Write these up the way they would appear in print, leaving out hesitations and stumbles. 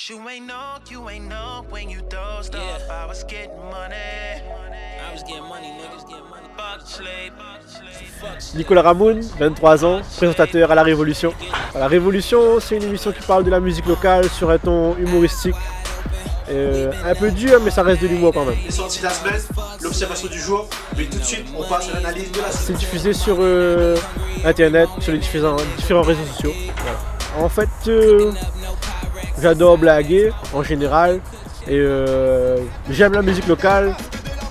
You ain't know when you dozed off. I was getting money. Niggas getting money. Fuck slave. Nicolas Ramoun, 23 ans, présentateur à La Révolution. La Révolution, c'est une émission qui parle de la musique locale sur un ton humoristique. Un peu dur, mais ça reste de l'humour quand même. Les sorties de la semaine, l'observation du jour, mais tout de suite, on passe à l'analyse de la semaine. C'est diffusé sur Internet, sur les différents réseaux sociaux. Voilà. En fait, j'adore blaguer en général et j'aime la musique locale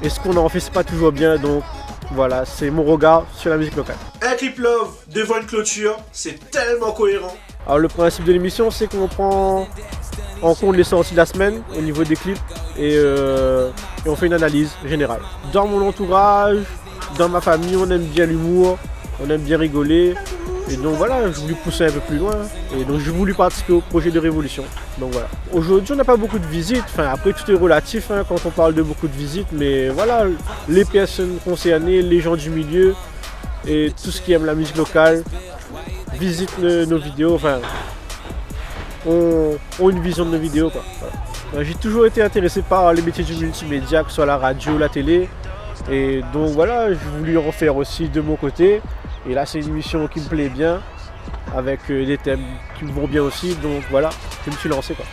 et ce qu'on en fait c'est pas toujours bien, donc voilà, c'est mon regard sur la musique locale. Un clip love devant une clôture, c'est tellement cohérent. Alors le principe de l'émission c'est qu'on prend en compte les sorties de la semaine au niveau des clips et on fait une analyse générale. Dans mon entourage, dans ma famille, on aime bien l'humour, on aime bien rigoler. Et donc voilà, j'ai voulu pousser un peu plus loin et donc j'ai voulu participer au projet de Révolution. Donc voilà. Aujourd'hui on n'a pas beaucoup de visites, enfin après tout est relatif quand on parle de beaucoup de visites, mais voilà, les personnes concernées, les gens du milieu et tout ce qui aime la musique locale visitent nos vidéos, enfin ont une vision de nos vidéos quoi. Voilà. J'ai toujours été intéressé par les métiers du multimédia, que ce soit la radio, la télé, et donc voilà, j'ai voulu en faire aussi de mon côté. Et là c'est une émission qui me plaît bien, avec des thèmes qui me vont bien aussi, donc voilà, je me suis lancé quoi.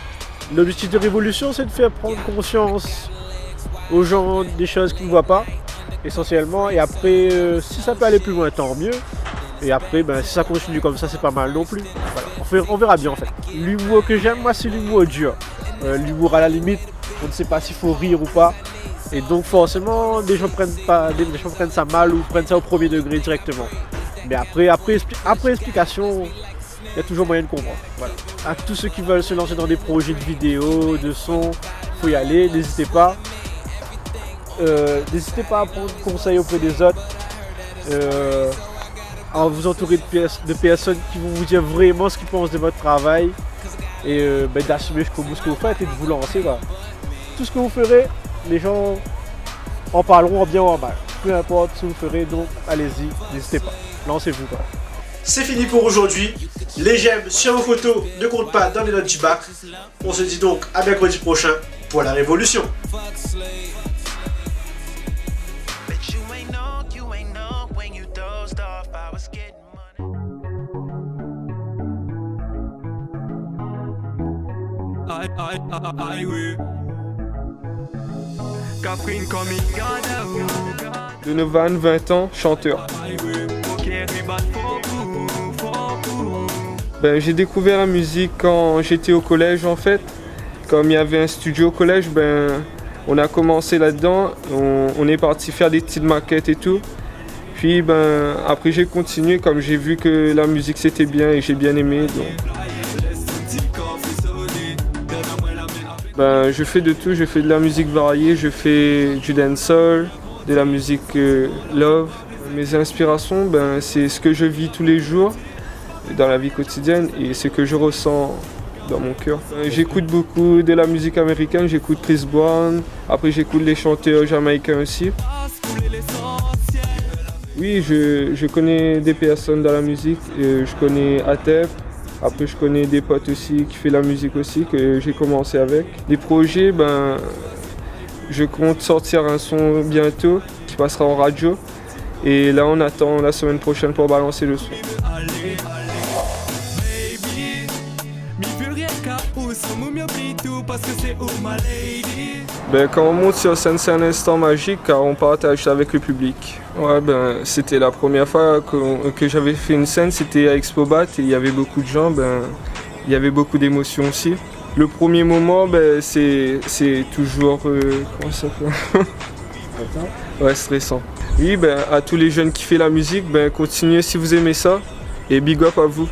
L'objectif de Révolution c'est de faire prendre conscience aux gens des choses qu'ils ne voient pas, essentiellement, et après si ça peut aller plus loin tant mieux, et après si ça continue comme ça c'est pas mal non plus. Voilà. On verra bien en fait. L'humour que j'aime moi c'est l'humour dur, l'humour à la limite, on ne sait pas s'il faut rire ou pas. Et donc forcément, des gens prennent ça mal ou prennent ça au premier degré directement. Mais après explication, il y a toujours moyen de comprendre. Voilà. À tous ceux qui veulent se lancer dans des projets de vidéos, de son, il faut y aller, n'hésitez pas. N'hésitez pas à prendre conseil auprès des autres. À vous entourer de personnes qui vont vous dire vraiment ce qu'ils pensent de votre travail. Et d'assumer jusqu'au bout ce que vous faites et de vous lancer. Voilà. Tout ce que vous ferez, les gens en parleront en bien ou en mal. Peu importe ce que vous ferez, donc allez-y, n'hésitez pas, lancez-vous quoi. C'est fini pour aujourd'hui. Les j'aime sur vos photos ne comptent pas dans les notes du bac. On se dit donc à mercredi prochain pour la Révolution. Donovan, 20 ans, chanteur. J'ai découvert la musique quand j'étais au collège en fait. Comme il y avait un studio au collège, on a commencé là-dedans. On est parti faire des petites maquettes et tout. Puis après j'ai continué comme j'ai vu que la musique c'était bien et j'ai bien aimé. Donc. Je fais de tout, je fais de la musique variée, je fais du dancehall, de la musique love. Mes inspirations, c'est ce que je vis tous les jours dans la vie quotidienne et ce que je ressens dans mon cœur. J'écoute beaucoup de la musique américaine, j'écoute Chris Brown, après j'écoute les chanteurs jamaïcains aussi. Oui, je connais des personnes dans la musique, je connais Atef. Après, je connais des potes aussi qui font la musique aussi, que j'ai commencé avec. Les projets, je compte sortir un son bientôt qui passera en radio. Et là, on attend la semaine prochaine pour balancer le son. Quand on monte sur scène, c'est un instant magique car on partage avec le public. Ouais, c'était la première fois que j'avais fait une scène, c'était à Expobat et il y avait beaucoup de gens, il y avait beaucoup d'émotions aussi. Le premier moment, c'est toujours... comment ça s'appelle? Ouais, stressant. Oui, à tous les jeunes qui font la musique, continuez si vous aimez ça et big up à vous.